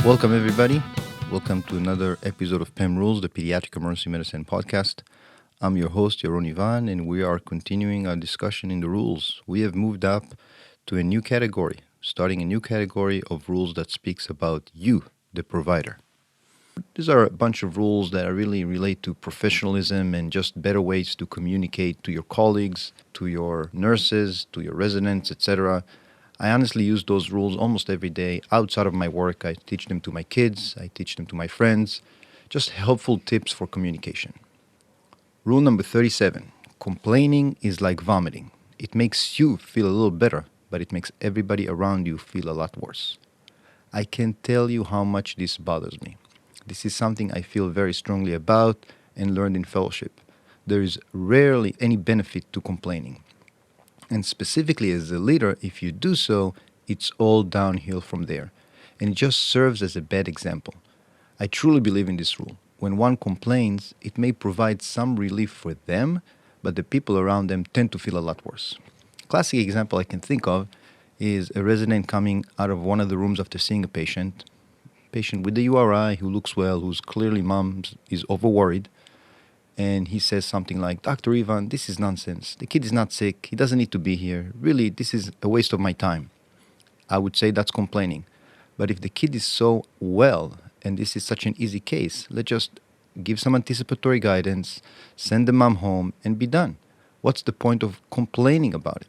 Welcome, everybody. Welcome to another episode of PEM Rules, the Pediatric Emergency Medicine Podcast. I'm your host, Yaron Ivan, and we are continuing our discussion in the rules. We have moved up to a new category, starting a new category of rules that speaks about you, the provider. These are a bunch of rules that really relate to professionalism and just better ways to communicate to your colleagues, to your nurses, to your residents, etc. I honestly use those rules almost every day outside of my work. I teach them to my kids, I teach them to my friends, just helpful tips for communication. Rule number 37, complaining is like vomiting. It makes you feel a little better, but it makes everybody around you feel a lot worse. I can't tell you how much this bothers me. This is something I feel very strongly about and learned in fellowship. There is rarely any benefit to complaining. And specifically as a leader, if you do so, it's all downhill from there. And it just serves as a bad example. I truly believe in this rule. When one complains, it may provide some relief for them, but the people around them tend to feel a lot worse. Classic example I can think of is a resident coming out of one of the rooms after seeing a patient with the URI who looks well, who's clearly mom is overworried, and he says something like, Dr. Ivan, this is nonsense. The kid is not sick. He doesn't need to be here. Really, this is a waste of my time. I would say that's complaining. But if the kid is so well, and this is such an easy case, let's just give some anticipatory guidance, send the mom home, and be done. What's the point of complaining about it?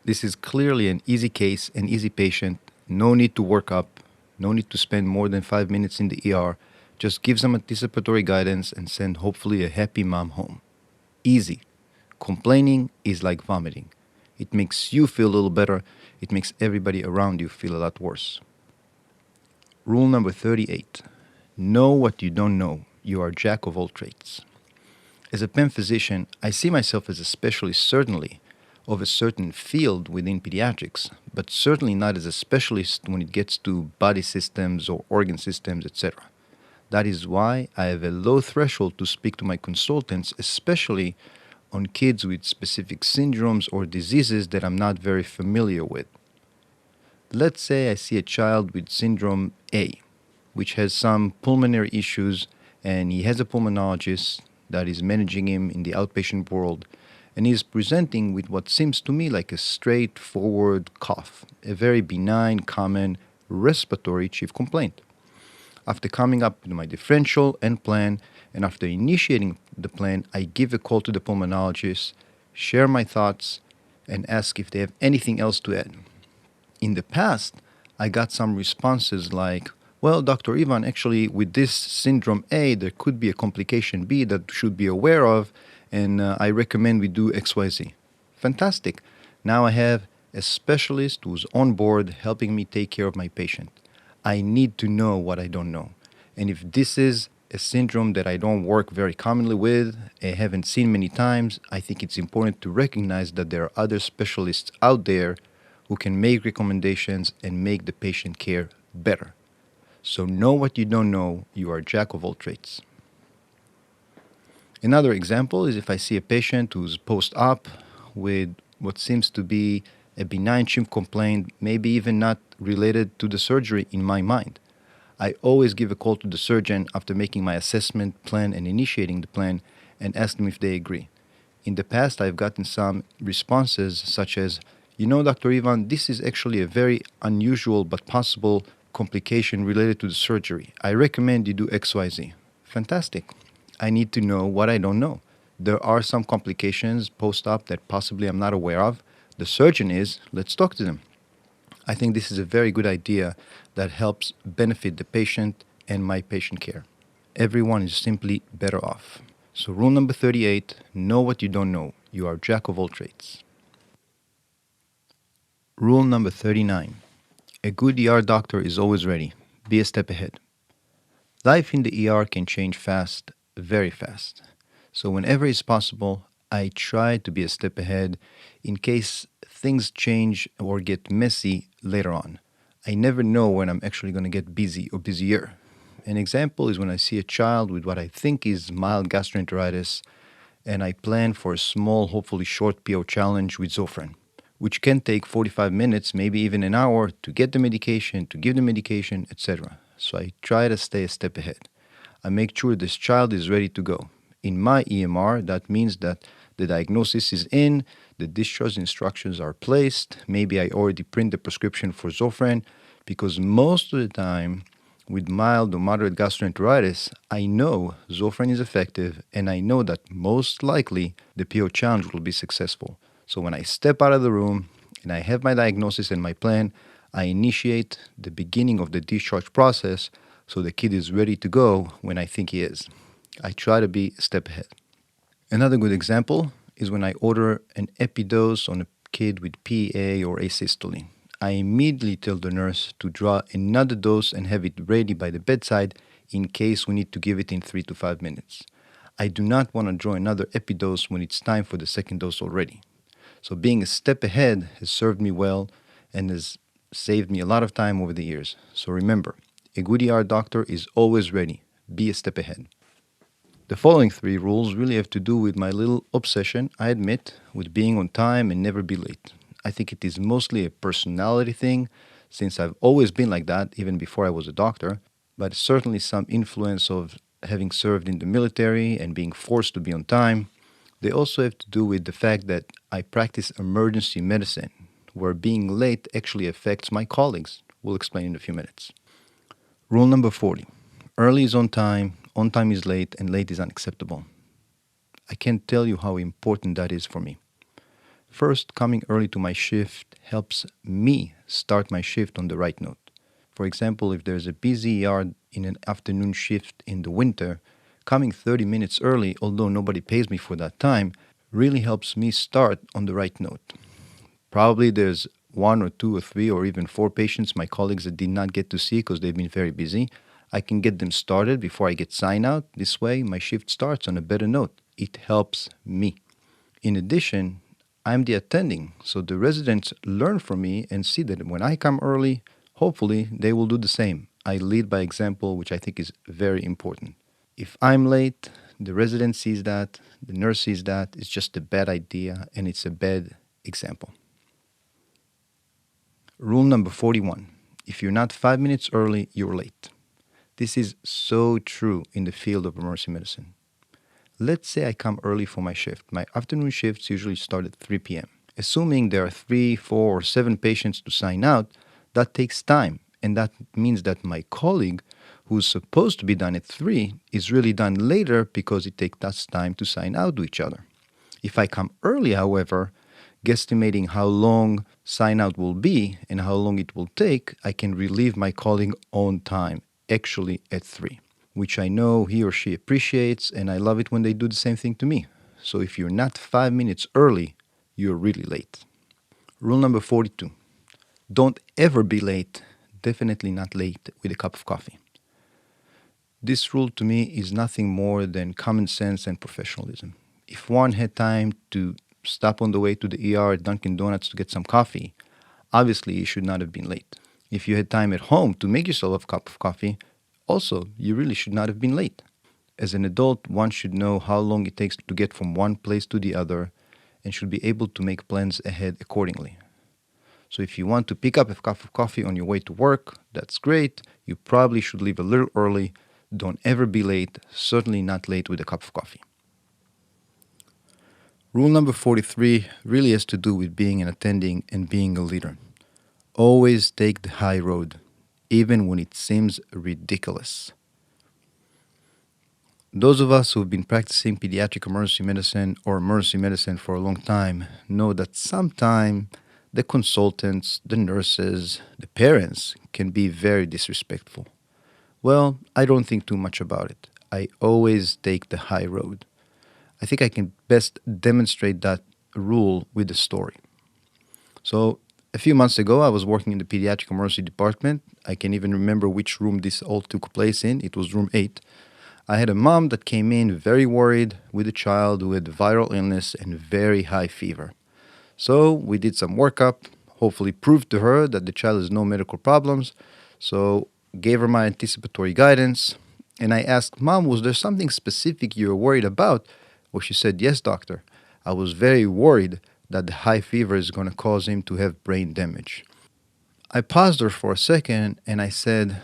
This is clearly an easy case, an easy patient. No need to work up. No need to spend more than 5 minutes in the ER. Just give some anticipatory guidance and send hopefully a happy mom home. Easy. Complaining is like vomiting. It makes you feel a little better. It makes everybody around you feel a lot worse. Rule number 38. Know what you don't know. You are jack of all trades. As a PEM physician, I see myself as a specialist certainly of a certain field within pediatrics, but certainly not as a specialist when it gets to body systems or organ systems, etc. That is why I have a low threshold to speak to my consultants, especially on kids with specific syndromes or diseases that I'm not very familiar with. Let's say I see a child with syndrome A, which has some pulmonary issues, and he has a pulmonologist that is managing him in the outpatient world, and he is presenting with what seems to me like a straightforward cough, a very benign, common respiratory chief complaint. After coming up with my differential and plan, and after initiating the plan, I give a call to the pulmonologist, share my thoughts, and ask if they have anything else to add. In the past, I got some responses like, well, Dr. Ivan, actually, with this syndrome A, there could be a complication B that should be aware of, and I recommend we do XYZ. Fantastic. Now I have a specialist who's on board helping me take care of my patient. I need to know what I don't know. And if this is a syndrome that I don't work very commonly with, I haven't seen many times, I think it's important to recognize that there are other specialists out there who can make recommendations and make the patient care better. So know what you don't know, you are a jack of all trades. Another example is if I see a patient who's post-op with what seems to be a benign chief complaint, maybe even not related to the surgery in my mind. I always give a call to the surgeon after making my assessment plan and initiating the plan and ask them if they agree. In the past, I've gotten some responses such as, Dr. Ivan, this is actually a very unusual but possible complication related to the surgery. I recommend you do XYZ. Fantastic. I need to know what I don't know. There are some complications post-op that possibly I'm not aware of. The surgeon is, let's talk to them. I think this is a very good idea that helps benefit the patient and my patient care. Everyone is simply better off. So rule number 38, know what you don't know. You are jack of all trades. Rule number 39, a good ER doctor is always ready. Be a step ahead. Life in the ER can change fast, very fast. So whenever it's possible, I try to be a step ahead in case things change or get messy later on. I never know when I'm actually going to get busy or busier. An example is when I see a child with what I think is mild gastroenteritis, and I plan for a small, hopefully short PO challenge with Zofran, which can take 45 minutes, maybe even an hour, to get the medication, to give the medication, etc. so I try to stay a step ahead. I make sure this child is ready to go. In my EMR, that means that the diagnosis is in, the discharge instructions are placed, maybe I already print the prescription for Zofran, because most of the time, with mild or moderate gastroenteritis, I know Zofran is effective and I know that most likely the PO challenge will be successful. So when I step out of the room and I have my diagnosis and my plan, I initiate the beginning of the discharge process so the kid is ready to go when I think he is. I try to be a step ahead. Another good example is when I order an epidose on a kid with PA or asystole. I immediately tell the nurse to draw another dose and have it ready by the bedside in case we need to give it in 3 to 5 minutes. I do not want to draw another epidose when it's time for the second dose already. So being a step ahead has served me well and has saved me a lot of time over the years. So remember, a good ER doctor is always ready. Be a step ahead. The following 3 rules really have to do with my little obsession, I admit, with being on time and never be late. I think it is mostly a personality thing, since I've always been like that, even before I was a doctor, but certainly some influence of having served in the military and being forced to be on time. They also have to do with the fact that I practice emergency medicine, where being late actually affects my colleagues. We'll explain in a few minutes. Rule number 40. Early is on time is late, and late is unacceptable. I can't tell you how important that is for me. First, coming early to my shift helps me start my shift on the right note. For example, if there's a busy ER in an afternoon shift in the winter, coming 30 minutes early, although nobody pays me for that time, really helps me start on the right note. Probably there's 1 or 2 or 3 or even 4 patients my colleagues that did not get to see because they've been very busy. I can get them started before I get sign out. This way, my shift starts on a better note. It helps me. In addition, I'm the attending, so the residents learn from me and see that when I come early, hopefully they will do the same. I lead by example, which I think is very important. If I'm late, the resident sees that, the nurse sees that, it's just a bad idea and it's a bad example. Rule number 41. If you're not 5 minutes early, you're late. This is so true in the field of emergency medicine. Let's say I come early for my shift. My afternoon shifts usually start at 3 p.m. Assuming there are 3, 4, or 7 patients to sign out, that takes time. And that means that my colleague, who's supposed to be done at 3, is really done later because it takes us time to sign out to each other. If I come early, however, guesstimating how long sign out will be and how long it will take, I can relieve my colleague on time, actually at 3. Which I know he or she appreciates, and I love it when they do the same thing to me. So if you're not 5 minutes early, you're really late. Rule number 42. Don't ever be late, definitely not late with a cup of coffee. This rule to me is nothing more than common sense and professionalism. If one had time to stop on the way to the ER at Dunkin' Donuts to get some coffee, obviously you should not have been late. If you had time at home to make yourself a cup of coffee, also, you really should not have been late. As an adult, one should know how long it takes to get from one place to the other and should be able to make plans ahead accordingly. So if you want to pick up a cup of coffee on your way to work, that's great. You probably should leave a little early. Don't ever be late, certainly not late with a cup of coffee. Rule number 43 really has to do with being an attending and being a leader. Always take the high road, even when it seems ridiculous. Those of us who have been practicing pediatric emergency medicine or emergency medicine for a long time know that sometimes the consultants, the nurses, the parents can be very disrespectful. Well, I don't think too much about it. I always take the high road. I think I can best demonstrate that rule with a story. So, a few months ago, I was working in the pediatric emergency department. I can even remember which room this all took place in. It was room 8. I had a mom that came in very worried with a child who had viral illness and very high fever. So we did some workup, hopefully proved to her that the child has no medical problems. So gave her my anticipatory guidance. And I asked, Mom, was there something specific you were worried about? Well, she said, yes, doctor. I was very worried that the high fever is going to cause him to have brain damage. I paused her for a second and I said,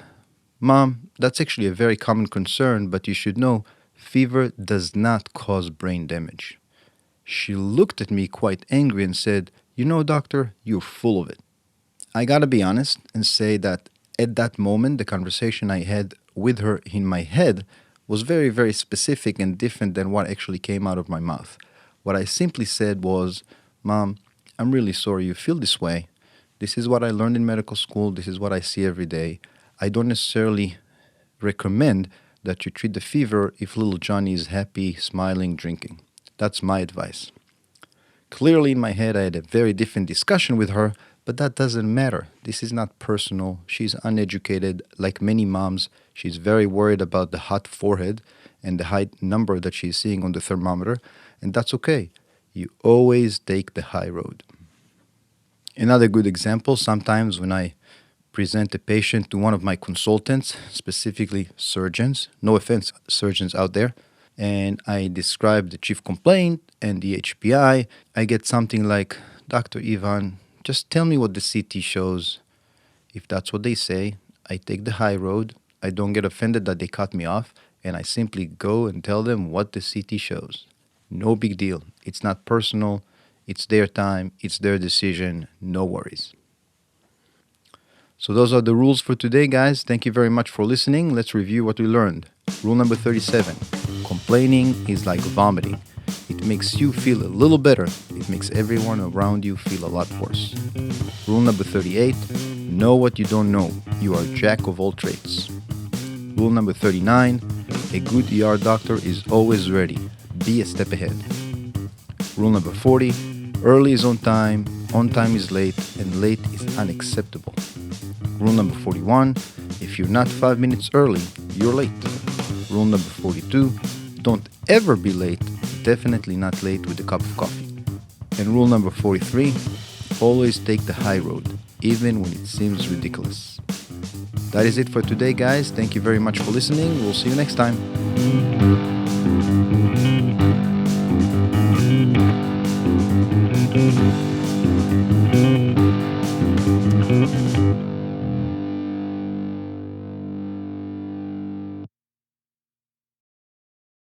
Mom, that's actually a very common concern, but you should know fever does not cause brain damage. She looked at me quite angry and said, You know, doctor, you're full of it. I gotta be honest and say that at that moment, the conversation I had with her in my head was very, very specific and different than what actually came out of my mouth. What I simply said was, Mom, I'm really sorry you feel this way. This is what I learned in medical school. This is what I see every day. I don't necessarily recommend that you treat the fever if little Johnny is happy, smiling, drinking. That's my advice. Clearly, in my head, I had a very different discussion with her, but that doesn't matter. This is not personal. She's uneducated. Like many moms, she's very worried about the hot forehead and the high number that she's seeing on the thermometer, and that's okay. You always take the high road. Another good example, sometimes when I present a patient to one of my consultants, specifically surgeons, no offense, surgeons out there, and I describe the chief complaint and the HPI, I get something like, Dr. Ivan, just tell me what the CT shows. If that's what they say, I take the high road. I don't get offended that they cut me off, and I simply go and tell them what the CT shows. No big deal. It's not personal. It's their time. It's their decision. No worries. So those are the rules for today, guys. Thank you very much for listening. Let's review what we learned. Rule number 37. Complaining is like vomiting. It makes you feel a little better. It makes everyone around you feel a lot worse. Rule number 38. Know what you don't know. You are jack of all trades. Rule number 39. A good ER doctor is always ready. Be a step ahead. Rule number 40. Early is on time is late, and late is unacceptable. Rule number 41. If you're not 5 minutes early, you're late. Rule number 42. Don't ever be late, definitely not late with a cup of coffee. And rule number 43. Always take the high road, even when it seems ridiculous. That is it for today, guys. Thank you very much for listening. We'll see you next time.